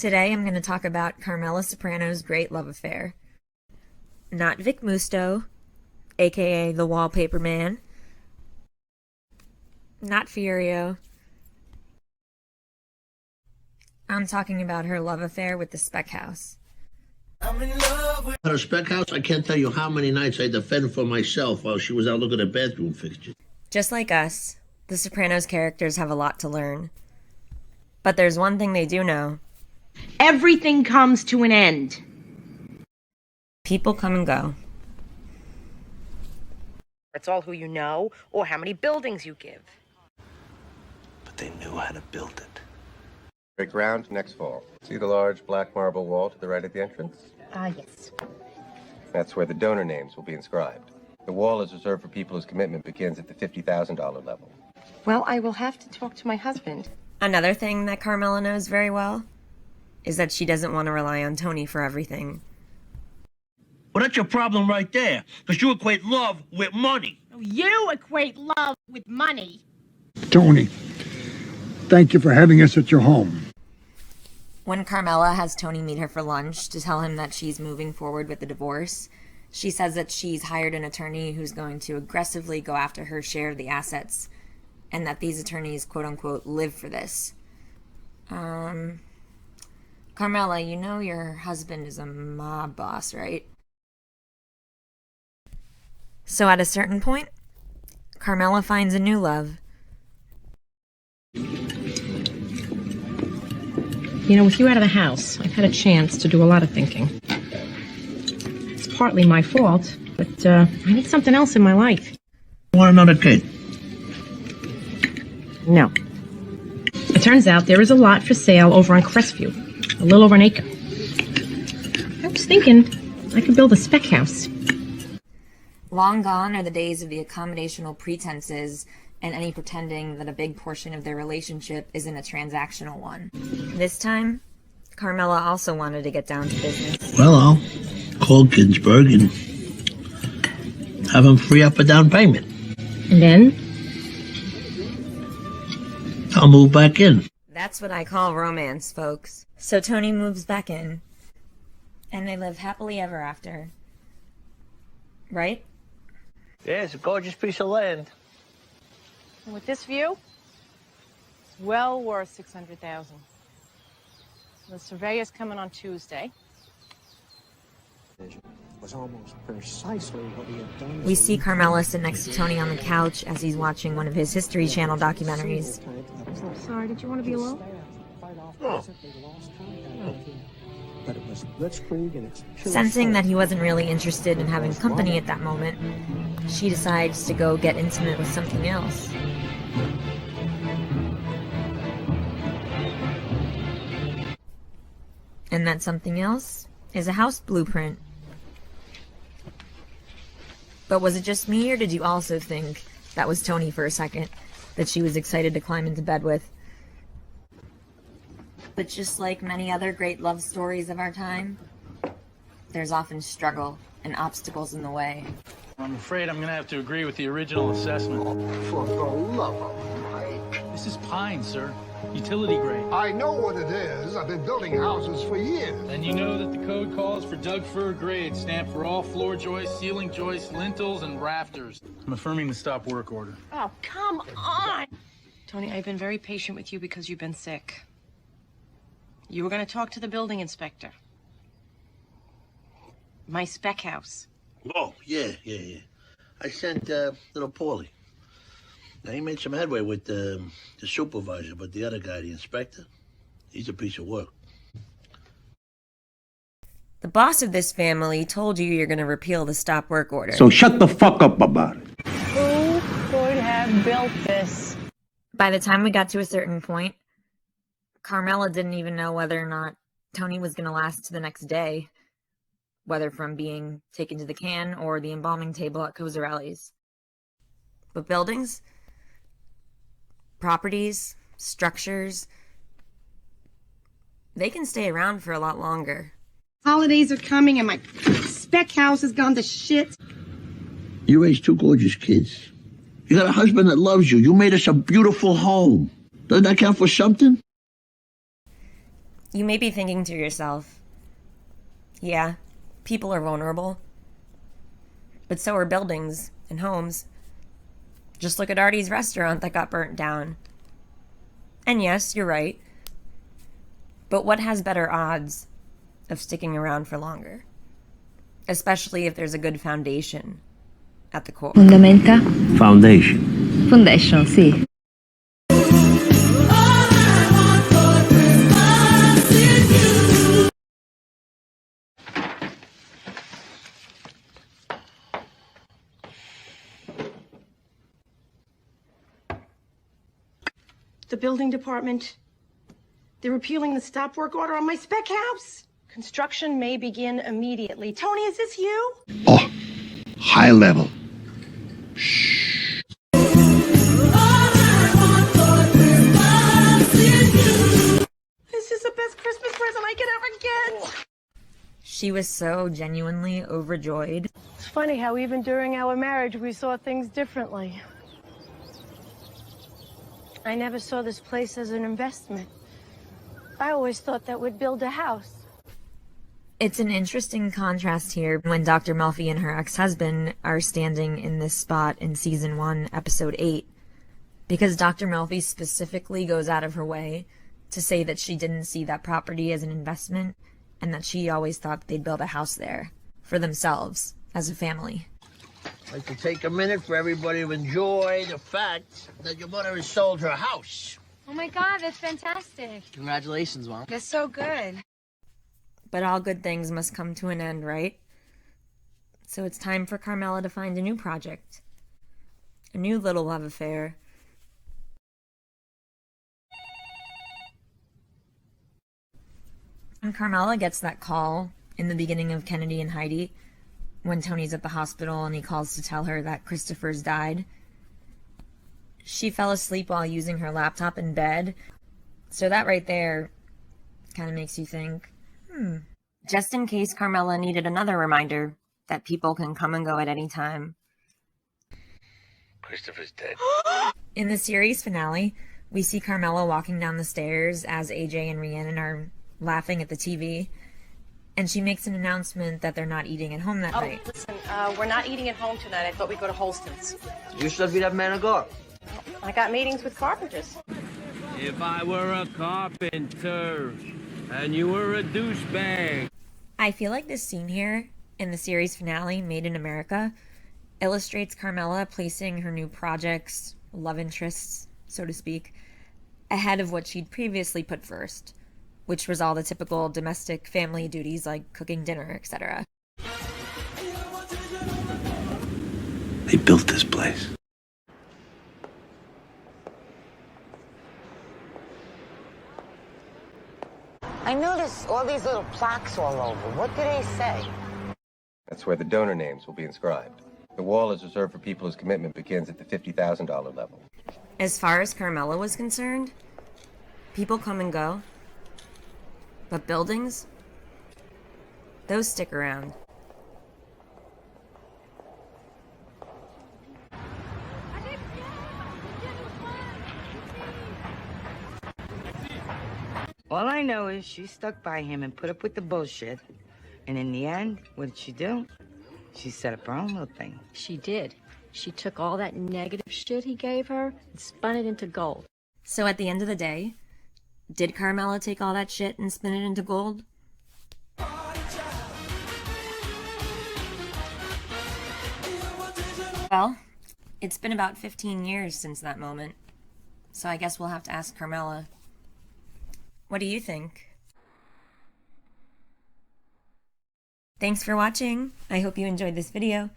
Today I'm going to talk about Carmela Soprano's great love affair. Not Vic Musto, aka the Wallpaper Man. Not Furio. I'm talking about her love affair with the Spec house. I'm in love with a Spec house. I can't tell you how many nights I had to fend for myself while she was out looking at bathroom fixtures. Just like us, the Sopranos characters have a lot to learn. But there's one thing they do know. Everything comes to an end. People come and go. That's all who you know or how many buildings you give. But they knew how to build it. Break ground next fall. See the large black marble wall to the right of the entrance? Yes. That's where the donor names will be inscribed. The wall is reserved for people whose commitment begins at the $50,000 level. Well, I will have to talk to my husband. Another thing that Carmela knows very well is that she doesn't want to rely on Tony for everything. Well, that's your problem right there, because you equate love with money. You equate love with money. Tony, thank you for having us at your home. When Carmela has Tony meet her for lunch to tell him that she's moving forward with the divorce, she says that she's hired an attorney who's going to aggressively go after her share of the assets, and that these attorneys, quote-unquote, live for this. Carmela, you know your husband is a mob boss, right? So at a certain point, Carmela finds a new love. You know, with you out of the house, I've had a chance to do a lot of thinking. It's partly my fault, but I need something else in my life. Want another kid? No. It turns out there is a lot for sale over on Crestview. A little over an acre. I was thinking I could build a spec house. Long gone are the days of the accommodational pretenses and any pretending that a big portion of their relationship isn't a transactional one. This time, Carmela also wanted to get down to business. Well, I'll call Ginsburg and have him free up a down payment. And then? I'll move back in. That's what I call romance, folks. So Tony moves back in, and they live happily ever after. Right? Yeah, it's a gorgeous piece of land. And with this view, it's well worth $600,000. The surveyor's coming on Tuesday. Was almost precisely what he had done. We see Carmela sit next to Tony on the couch as he's watching one of his History Channel documentaries. Sorry, did you want to be alone? But it was blitzkrieg and it's Sensing that he wasn't really interested in having company at that moment, she decides to go get intimate with something else. And that something else is a house blueprint. But was it just me, or did you also think that was Tony for a second, that she was excited to climb into bed with? But just like many other great love stories of our time, there's often struggle and obstacles in the way. I'm afraid I'm going to have to agree with the original assessment. For the love of Mike. This is pine, sir. Utility grade. I know what it is. I've been building houses for years. And you know that the code calls for Doug Fir grade, stamped for all floor joists, ceiling joists, lintels, and rafters. I'm affirming the stop work order. Oh, come on! Tony, I've been very patient with you because you've been sick. You were going to talk to the building inspector. My spec house. Oh, yeah. I sent little Paulie. Now, he made some headway with the supervisor, but the other guy, the inspector, he's a piece of work. The boss of this family told you you're going to repeal the stop work order. So shut the fuck up about it. Who could have built this? By the time we got to a certain point, Carmela didn't even know whether or not Tony was going to last to the next day, whether from being taken to the can or the embalming table at Cosarelli's. But buildings, properties, structures, they can stay around for a lot longer. Holidays are coming and my spec house has gone to shit. You raised two gorgeous kids. You got a husband that loves you. You made us a beautiful home. Doesn't that count for something? You may be thinking to yourself, yeah, people are vulnerable, but so are buildings and homes. Just look at Artie's restaurant that got burnt down. And yes, you're right. But what has better odds of sticking around for longer? Especially if there's a good foundation at the core. Fondamenta? Foundation. Foundation, sì. The building department. They're repealing the stop work order on my spec house. Construction may begin immediately. Tony, is this you? Oh, high level. This is the best Christmas present I could ever get. She was so genuinely overjoyed. It's funny how even during our marriage we saw things differently. I never saw this place as an investment. I always thought that we'd build a house. It's an interesting contrast here when Dr. Melfi and her ex-husband are standing in this spot in season 1, episode 8, because Dr. Melfi specifically goes out of her way to say that she didn't see that property as an investment and that she always thought they'd build a house there for themselves as a family. I'd like to take a minute for everybody to enjoy the fact that your mother has sold her house. Oh my God, that's fantastic. Congratulations, Mom. That's so good. But all good things must come to an end, right? So it's time for Carmela to find a new project. A new little love affair. And Carmela gets that call in the beginning of Kennedy and Heidi, when Tony's at the hospital and he calls to tell her that Christopher's died. She fell asleep while using her laptop in bed. So that right there kind of makes you think, just in case Carmela needed another reminder that people can come and go at any time. Christopher's dead. In the series finale, we see Carmela walking down the stairs as AJ and Rhiannon are laughing at the TV. And she makes an announcement that they're not eating at home that night. Listen, we're not eating at home tonight. I thought we'd go to Holston's. You should be that man of God. I got meetings with carpenters. If I were a carpenter and you were a douchebag. I feel like this scene here in the series finale, Made in America, illustrates Carmela placing her new projects, love interests, so to speak, ahead of what she'd previously put first, which was all the typical domestic family duties like cooking dinner, etc. They built this place. I noticed all these little plaques all over. What do they say? That's where the donor names will be inscribed. The wall is reserved for people whose commitment begins at the $50,000 level. As far as Carmela was concerned, people come and go. But buildings? Those stick around. All I know is she stuck by him and put up with the bullshit. And in the end, what did she do? She set up her own little thing. She did. She took all that negative shit he gave her and spun it into gold. So at the end of the day, did Carmela take all that shit and spin it into gold? Well, it's been about 15 years since that moment, so I guess we'll have to ask Carmela. What do you think? Thanks for watching. I hope you enjoyed this video.